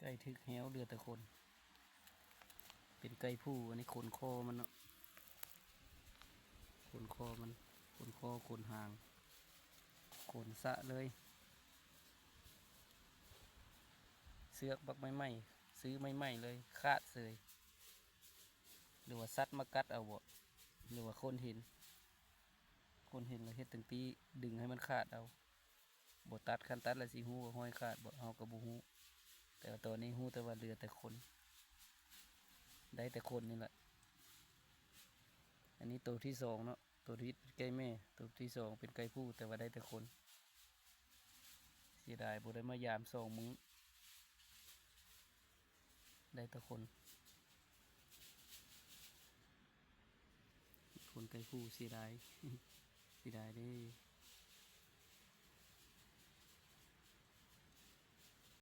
ก่ถึกแหวเดือแต่คน เป็นไก่ผู้อันนี้ขนคอมันเนาะขนคอมันขนคอขนหางขนสะเลยเสือกบักไม่ไหมซื้อไม่ไหมเลยคาดเสยหรือว่าซัดมากัดเอาบ่หรือว่าคนเห็นแล้วเฮ็ดตั้งตีดึงให้มันขาดเอาบ่ตัดคันตัดแล้วสิฮู้ว่าห้อยขาดบ่เฮาก็บ่ฮู้แต่ว่าตอนนี้ฮู้แต่ว่าเหลือแต่คนได้แต่คนนี่แหละอันนี้ตัวที่สองเนาะตัวที่ไก่แม่ตัวที่สองเป็นไก่ผู้แต่ว่าได้แต่คนเสียดายบ่ได้มายามสองมื้อได้แต่คนไก่ผู้เสียดายเสียดายเด้